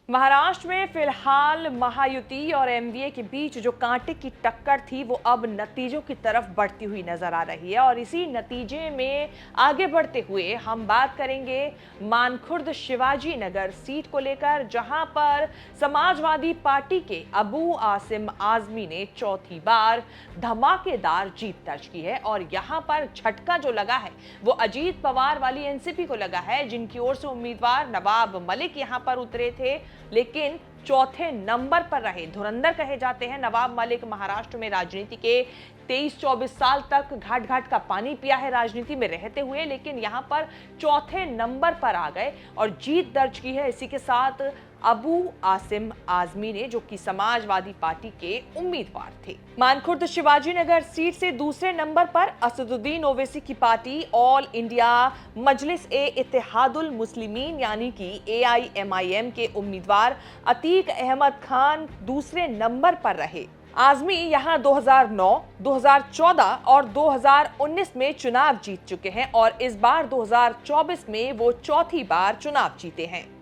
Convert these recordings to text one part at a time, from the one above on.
महाराष्ट्र में फिलहाल महायुति और एमवीए के बीच जो कांटे की टक्कर थी वो अब नतीजों की तरफ बढ़ती हुई नजर आ रही है और इसी नतीजे में आगे बढ़ते हुए हम बात करेंगे मानखुर्द शिवाजी नगर सीट को लेकर, जहां पर समाजवादी पार्टी के अबू आसिम आजमी ने चौथी बार धमाकेदार जीत दर्ज की है। और यहां पर झटका जो लगा है वो अजीत पवार वाली एनसीपी को लगा है, जिनकी ओर से उम्मीदवार नवाब मलिक यहां पर उतरे थे लेकिन चौथे नंबर पर रहे। धुरंधर कहे जाते हैं नवाब मलिक। महाराष्ट्र में राजनीति के 23-24 साल तक घाट घाट का पानी पिया है राजनीति में रहते हुए, लेकिन यहां पर चौथे नंबर पर आ गए और जीत दर्ज की है। इसी के साथ अबू आसिम आजमी ने, जो कि समाजवादी पार्टी के उम्मीदवार थे। मानखुर्द शिवाजी नगर सीट से दूसरे नंबर पर असदुद्दीन ओवैसी की पार्टी ऑल इंडिया मजलिस ए इत्तेहादुल मुस्लिमीन यानी कि AIMIM के उम्मीदवार अतीक अहमद खान दूसरे नंबर पर रहे। आजमी यहां 2009, 2014 और 2019 में चुनाव जीत चुके हैं और इस बार 2024 में वो चौथी बार चुनाव जीते हैं।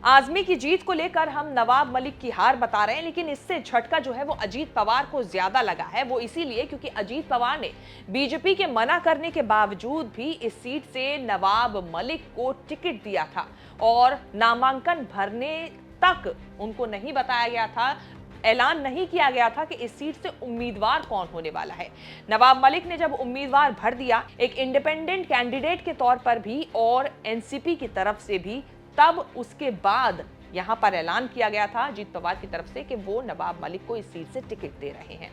आजमी की जीत को लेकर हम नवाब मलिक की हार बता रहे हैं, लेकिन इससे झटका जो है वो अजीत पवार को ज्यादा लगा है। वो इसीलिए क्योंकि अजीत पवार ने बीजेपी के मना करने के बावजूद भी इस सीट से नवाब मलिक को टिकट दिया था और नामांकन भरने तक उनको नहीं बताया गया था, ऐलान नहीं किया गया था कि इस सीट से उम्मीदवार कौन होने वाला है। नवाब मलिक ने जब उम्मीदवार भर दिया एक इंडिपेंडेंट कैंडिडेट के तौर पर भी और एनसीपी की तरफ से भी, तब उसके बाद यहां पर ऐलान किया गया था अजीत पवार की तरफ से कि वो नवाब मलिक को इस सीट से टिकट दे रहे हैं।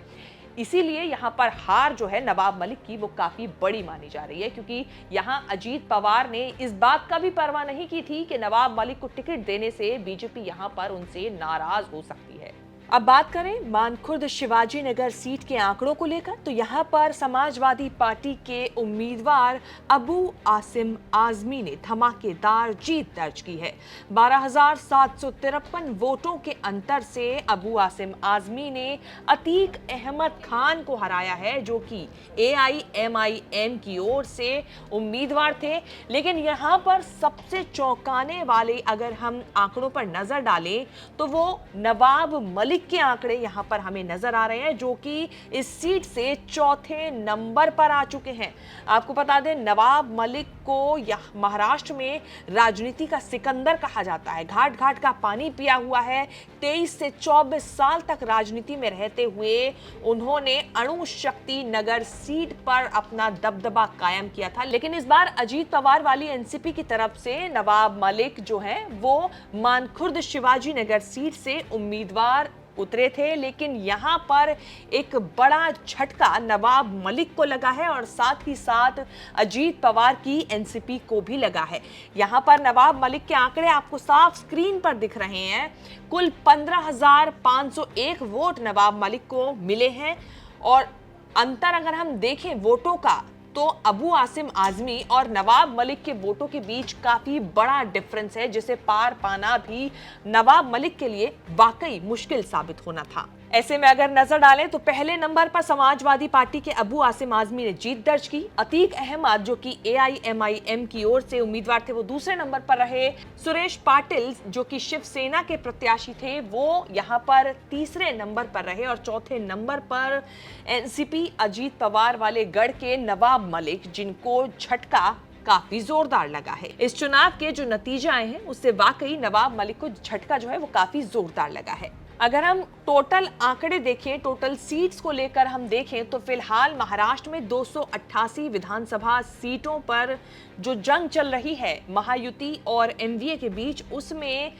इसीलिए यहां पर हार जो है नवाब मलिक की वो काफी बड़ी मानी जा रही है, क्योंकि यहां अजीत पवार ने इस बात का भी परवाह नहीं की थी कि नवाब मलिक को टिकट देने से बीजेपी यहां पर उनसे नाराज हो सकती है। अब बात करें मानखुर्द शिवाजी नगर सीट के आंकड़ों को लेकर, तो यहां पर समाजवादी पार्टी के उम्मीदवार अबू आसिम आजमी ने धमाकेदार जीत दर्ज की है। 12,753 वोटों के अंतर से अबू आसिम आजमी ने अतीक अहमद खान को हराया है, जो कि AIMIM की ओर से उम्मीदवार थे। लेकिन यहां पर सबसे चौंकाने वाले अगर हम आंकड़ों पर नजर डालें तो वो नवाब मलिक के आंकड़े यहां पर हमें नजर आ रहे हैं, जो कि इस सीट से चौथे नंबर पर आ चुके हैं। आपको बता दें नवाब मलिक को महाराष्ट्र में राजनीति का सिकंदर कहा जाता है। घाट घाट का पानी पिया हुआ है। 23 से 24 साल तक राजनीति में रहते हुए उन्होंने अणु शक्ति नगर सीट पर अपना दबदबा कायम किया था। लेकिन इस बार अजीत पवार वाली एनसीपी की तरफ से नवाब मलिक जो है वो मानखुर्द शिवाजी नगर सीट से उम्मीदवार उतरे थे, लेकिन यहां पर एक बड़ा झटका नवाब मलिक को लगा है और साथ ही साथ अजीत पवार की एनसीपी को भी लगा है। यहां पर नवाब मलिक के आंकड़े आपको साफ स्क्रीन पर दिख रहे हैं। कुल 15,501 वोट नवाब मलिक को मिले हैं और अंतर अगर हम देखें वोटों का तो अबू आसिम आजमी और नवाब मलिक के वोटों के बीच काफी बड़ा डिफरेंस है, जिसे पार पाना भी नवाब मलिक के लिए वाकई मुश्किल साबित होना था। ऐसे में अगर नजर डालें तो पहले नंबर पर समाजवादी पार्टी के अबू आसिम आजमी ने जीत दर्ज की। अतीक अहमद जो कि AIMIM की ओर से उम्मीदवार थे वो दूसरे नंबर पर रहे। सुरेश पाटिल जो कि शिवसेना के प्रत्याशी थे वो यहां पर तीसरे नंबर पर रहे और चौथे नंबर पर एनसीपी अजीत पवार वाले गढ़ के नवाब मलिक, जिनको झटका काफी जोरदार लगा है। इस चुनाव के जो नतीजे आए हैं उससे वाकई नवाब मलिक को झटका जो है वो काफी जोरदार लगा है। अगर हम टोटल आंकड़े देखें, टोटल सीट्स को लेकर हम देखें तो फिलहाल महाराष्ट्र में 288 विधानसभा सीटों पर जो जंग चल रही है महायुति और एनडीए के बीच, उसमें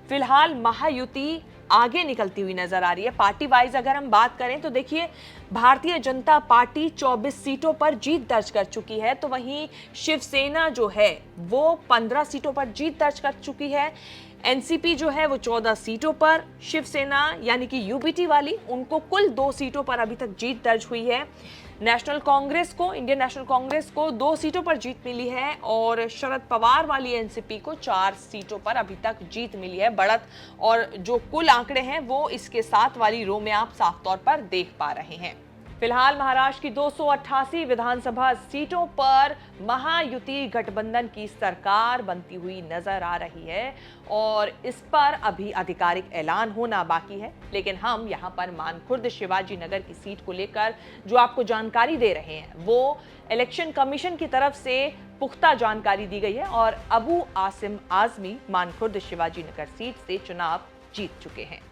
फिलहाल महायुति आगे निकलती हुई नजर आ रही है। पार्टी वाइज अगर हम बात करें तो देखिए भारतीय जनता पार्टी 24 सीटों पर जीत दर्ज कर चुकी है, तो वहीं शिवसेना जो है वो 15 सीटों पर जीत दर्ज कर चुकी है। एनसीपी जो है वो 14 सीटों पर, शिवसेना यानी कि यूबीटी वाली उनको कुल 2 सीटों पर अभी तक जीत दर्ज हुई है। नेशनल कांग्रेस को, इंडियन नेशनल कांग्रेस को 2 सीटों पर जीत मिली है और शरद पवार वाली एनसीपी को 4 सीटों पर अभी तक जीत मिली है, बढ़त। और जो कुल आंकड़े हैं वो इसके साथ वाली रो में आप साफ तौर पर देख पा रहे हैं। फिलहाल महाराष्ट्र की 288 विधानसभा सीटों पर महायुति गठबंधन की सरकार बनती हुई नजर आ रही है और इस पर अभी आधिकारिक ऐलान होना बाकी है। लेकिन हम यहां पर मानखुर्द शिवाजी नगर की सीट को लेकर जो आपको जानकारी दे रहे हैं वो इलेक्शन कमीशन की तरफ से पुख्ता जानकारी दी गई है और अबू आसिम आजमी मानखुर्द शिवाजी नगर सीट से चुनाव जीत चुके हैं।